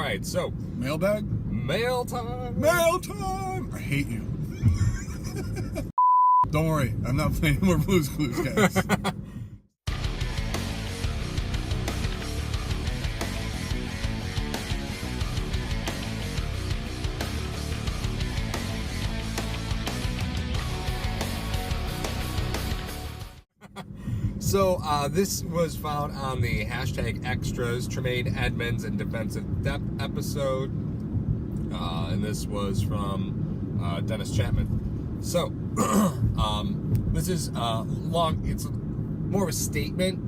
right, so Mailbag? mail time. Mail time! I hate you. Don't worry, I'm not playing more Blue's Clues, guys. So this was found on the hashtag extras, Tremaine Edmonds and Defensive Depth episode. And this was from Dennis Chapman. So this is long, it's more of a statement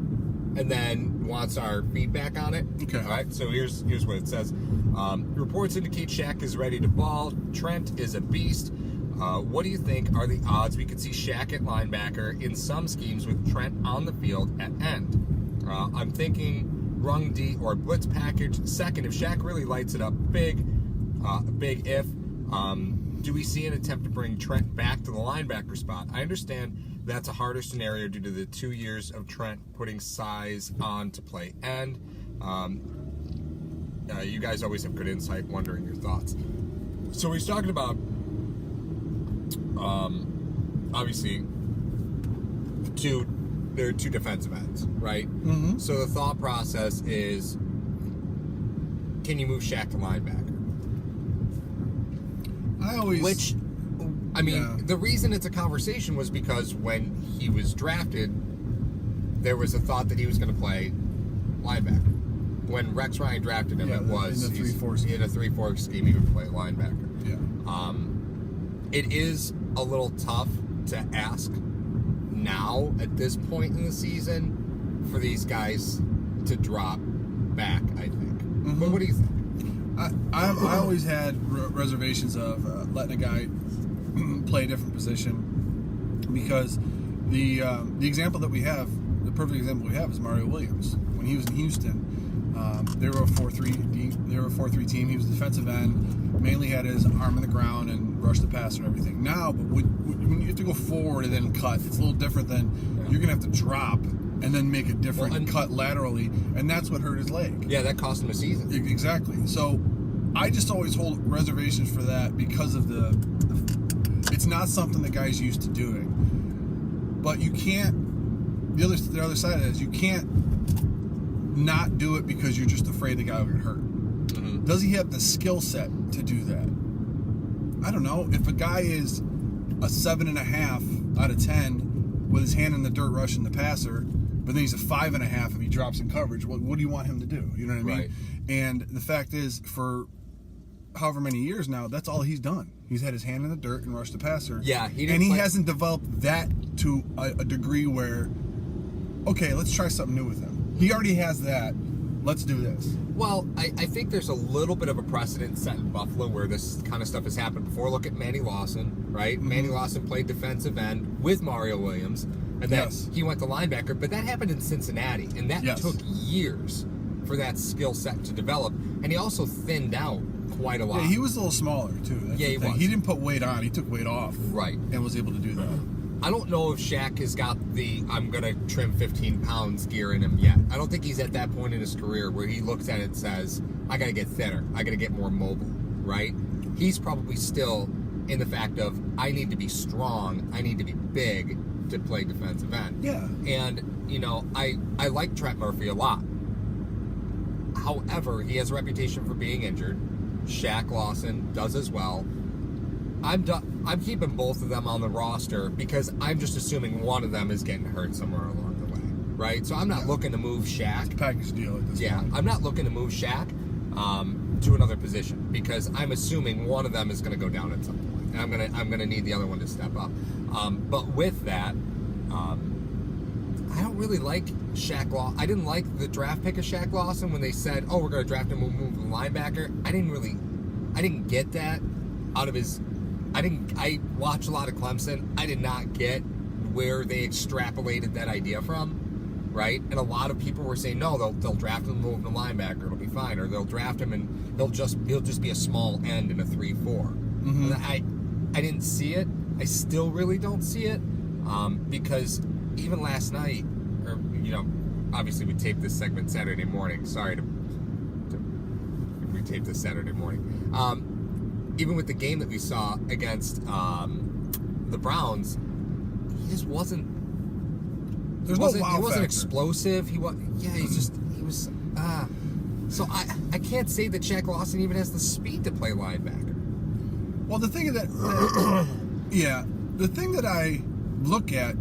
and then wants our feedback on it. Okay. All right, so here's what it says. Reports indicate Shaq is ready to ball. Trent is a beast. What do you think are the odds we could see Shaq at linebacker in some schemes with Trent on the field at end? I'm thinking rung D or blitz package. Second, if Shaq really lights it up, big if. Do we see an attempt to bring Trent back to the linebacker spot? I understand that's a harder scenario due to the 2 years of Trent putting size on to play end. You guys always have good insight, wondering your thoughts. So he's talking about obviously there are two defensive ends, right? Mm-hmm. So the thought process is, can you move Shaq to linebacker? The reason it's a conversation was because when he was drafted, there was a thought that he was going to play linebacker. When Rex Ryan drafted him, it was in a 3-4 scheme. In a 3-4 scheme, he would play linebacker. Yeah. It is a little tough to ask now at this point in the season for these guys to drop back, I think. Mm-hmm. But what do you think? I always had reservations of letting a guy play a different position because the example that we have, the perfect example we have is Mario Williams. When he was in Houston, they were a 4-3 team. He was a defensive end, mainly had his arm in the ground and rushed the passer and everything. Now, but when you have to go forward and then cut, it's a little different than you're going to have to drop and then make a different cut laterally, and that's what hurt his leg. Yeah, that cost him a season. Exactly. So I just always hold reservations for that because of it's not something the guy's used to doing. But you can't, the other side of it is you can't not do it because you're just afraid the guy will get hurt. Mm-hmm. Does he have the skill set to do that? I don't know. If a guy is a 7.5 out of 10 with his hand in the dirt rushing the passer, but then he's a 5.5 if he drops in coverage, what do you want him to do? You know what I mean? Right. And the fact is, for however many years now, that's all he's done. He's had his hand in the dirt and rushed the passer. Yeah, he hasn't developed that to a degree where, okay, let's try something new with him. He already has that. Let's do this. Well, I think there's a little bit of a precedent set in Buffalo where this kind of stuff has happened before. Look at Manny Lawson, right? Mm-hmm. Manny Lawson played defensive end with Mario Williams, and then he went to linebacker. But that happened in Cincinnati, and that took years for that skill set to develop. And he also thinned out quite a lot. Yeah, he was a little smaller, too. That's he was. He didn't put weight on. He took weight off. Right. And was able to do that. I don't know if Shaq has got the I'm going to trim 15 pounds gear in him yet. I don't think he's at that point in his career where he looks at it and says, I got to get thinner. I got to get more mobile, right? He's probably still in the fact of, I need to be strong. I need to be big to play defensive end. Yeah. And, you know, I like Trent Murphy a lot. However, he has a reputation for being injured. Shaq Lawson does as well. I'm keeping both of them on the roster because I'm just assuming one of them is getting hurt somewhere along the way, right? So I'm not looking to move Shaq. It's a package deal at this point. I'm not looking to move Shaq to another position because I'm assuming one of them is going to go down at some point, and I'm gonna need the other one to step up. But with that, I don't really like Shaq Lawson. I didn't like the draft pick of Shaq Lawson when they said, "Oh, we're going to draft him, we'll move the linebacker." I didn't get that out of his. I watched a lot of Clemson. I did not get where they extrapolated that idea from, right? And a lot of people were saying, no, they'll draft him and move him to linebacker. It'll be fine. Or they'll draft him and he'll just be a small end in a 3-4. Mm-hmm. I didn't see it. I still really don't see it because even last night, or, you know, obviously we taped this segment Saturday morning. Sorry to we taped this Saturday morning. Even with the game that we saw against the Browns, he just wasn't. He wasn't explosive. He was. Yeah, he was. So I can't say that Shaq Lawson even has the speed to play linebacker. Well, the thing that the thing that I look at,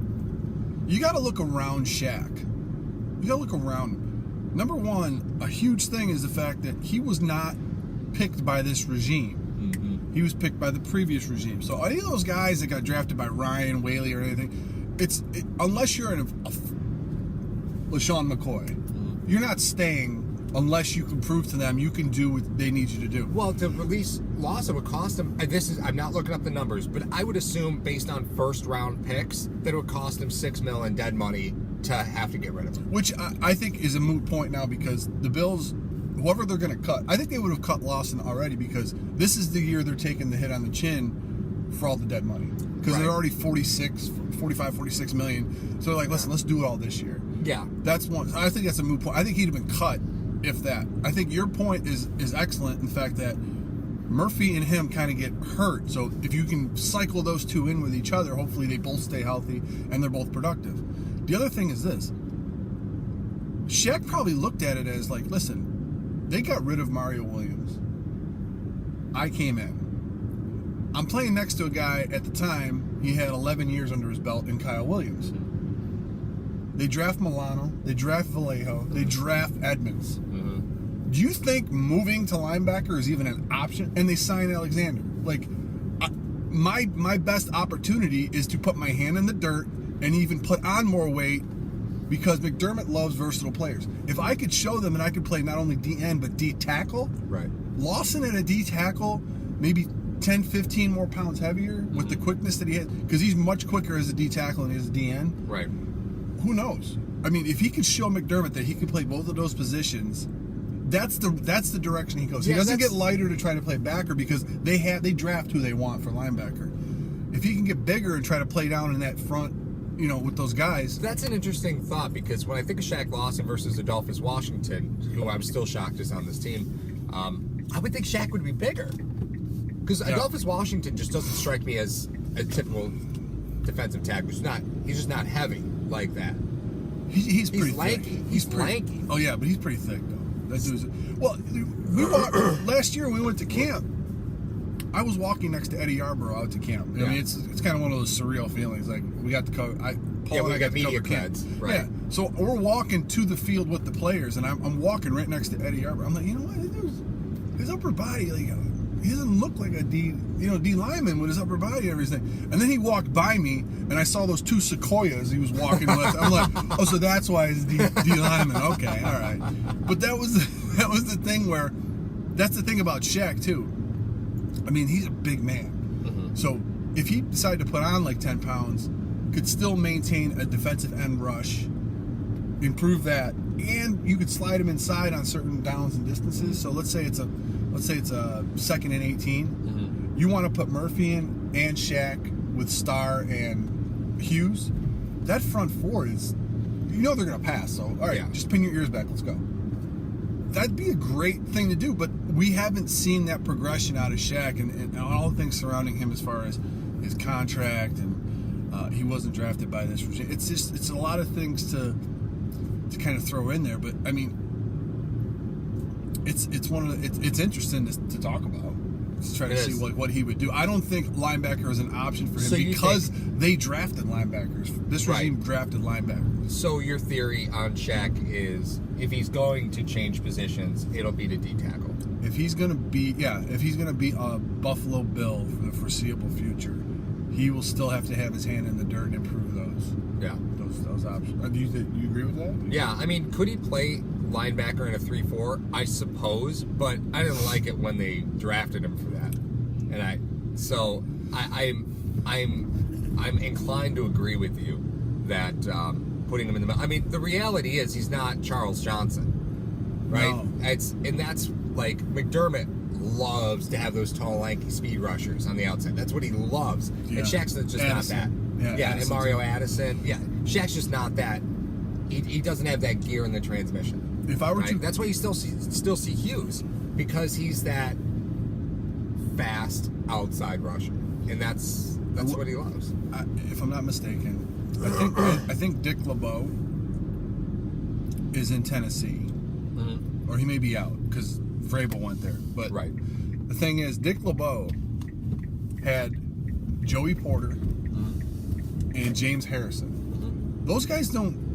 you got to look around Shaq. You got to look around him. Number one, a huge thing is the fact that he was not picked by this regime. Mm-hmm. He was picked by the previous regime. So any of those guys that got drafted by Ryan, Whaley, or anything, unless you're in LaShawn McCoy, you're not staying unless you can prove to them you can do what they need you to do. Well, to release Lawson would cost him, I'm not looking up the numbers, but I would assume based on first round picks that it would cost him $6 million in dead money to have to get rid of him. Which I think is a moot point now, because the Bills, whoever they're going to cut, I think they would have cut Lawson already, because this is the year they're taking the hit on the chin for all the dead money. Because they're already 46 million. So they're like, listen, let's do it all this year. Yeah. That's one. I think that's a moot point. I think he'd have been cut if that. I think your point is excellent in the fact that Murphy and him kind of get hurt. So if you can cycle those two in with each other, hopefully they both stay healthy and they're both productive. The other thing is this. Shaq probably looked at it as like, listen, they got rid of Mario Williams. I came in. I'm playing next to a guy at the time, he had 11 years under his belt in Kyle Williams. They draft Milano, they draft Vallejo, they draft Edmonds. Mm-hmm. Do you think moving to linebacker is even an option? And they sign Alexander. Like, my best opportunity is to put my hand in the dirt and even put on more weight, because McDermott loves versatile players. If I could show them that I could play not only DN but D tackle, right? Lawson at a D tackle, maybe 10, 15 more pounds heavier with the quickness that he had, because he's much quicker as a D tackle than he is a DN. Right. Who knows? I mean, if he could show McDermott that he could play both of those positions, that's the direction he goes. He doesn't get lighter to try to play backer, because they draft who they want for linebacker. If he can get bigger and try to play down in that front, with those guys. That's an interesting thought, because when I think of Shaq Lawson versus Adolphus Washington, who I'm still shocked is on this team, I would think Shaq would be bigger. Because Adolphus Washington just doesn't strike me as a typical defensive tackle. He's just not heavy like that. He's pretty lanky. Thick. He's lanky. Oh yeah, but he's pretty thick though. Last year when we went to camp, I was walking next to Eddie Yarborough out to camp. I mean, it's kind of one of those surreal feelings. Like, we got to cover. Paul and I got to cover camp. Right. Yeah. So we're walking to the field with the players, and I'm walking right next to Eddie Yarborough. I'm like, you know what? His upper body, like, he doesn't look like a D lineman with his upper body and everything. And then he walked by me, and I saw those two sequoias he was walking with. I'm like, oh, so that's why he's D lineman. Okay, all right. But that was the thing where, that's the thing about Shaq too. I mean, he's a big man. Mm-hmm. So if he decided to put on like 10 pounds, could still maintain a defensive end rush, improve that, and you could slide him inside on certain downs and distances. So let's say it's a 2nd and 18. Mm-hmm. You want to put Murphy in and Shaq with Starr and Hughes. That front four is, they're going to pass. So all right, just pin your ears back. Let's go. That'd be a great thing to do, but we haven't seen that progression out of Shaq and all the things surrounding him as far as his contract, and he wasn't drafted by this regime. It's a lot of things to kind of throw in there, but I mean, it's interesting to talk about, to try to see what he would do. I don't think linebacker is an option for him, because they drafted linebackers. This regime drafted linebackers. So your theory on Shaq is, if he's going to change positions, it'll be to D tackle. If he's gonna be a Buffalo Bill for the foreseeable future, he will still have to have his hand in the dirt and improve those. Yeah, those options. Do you agree with that? Yeah, I mean, could he play linebacker in a 3-4? I suppose, but I didn't like it when they drafted him for that, and I'm inclined to agree with you that putting him in the middle. I mean, the reality is he's not Charles Johnson, right? No. That's like McDermott loves to have those tall, lanky speed rushers on the outside. That's what he loves. Yeah. And Shaq's just Addison. not that. Yeah, and Mario Addison. Yeah, Shaq's just not that. He doesn't have that gear in the transmission. If I were right? to, That's why you still see Hughes, because he's that fast outside rusher, and that's what he loves. if I'm not mistaken, I think Dick LeBeau is in Tennessee, or he may be out because Vrabel went there. But Right. the thing is, Dick LeBeau had Joey Porter and James Harrison. Those guys don't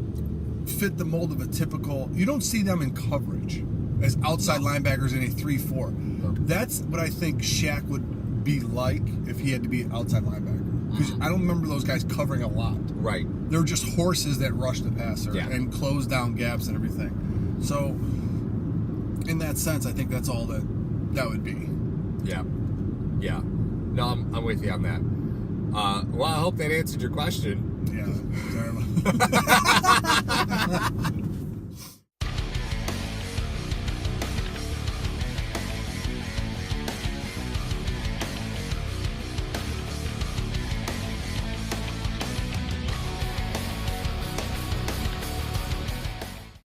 fit the mold of a typical. You don't see them in coverage as outside linebackers in a 3-4. No. That's what I think Shaq would be like if he had to be an outside linebacker. Because I don't remember those guys covering a lot. Right. They were just horses that rushed the passer and closed down gaps and everything. So, in that sense, I think that's all that would be. Yeah. Yeah. No, I'm with you on that. Well, I hope that answered your question. Yeah. Sorry about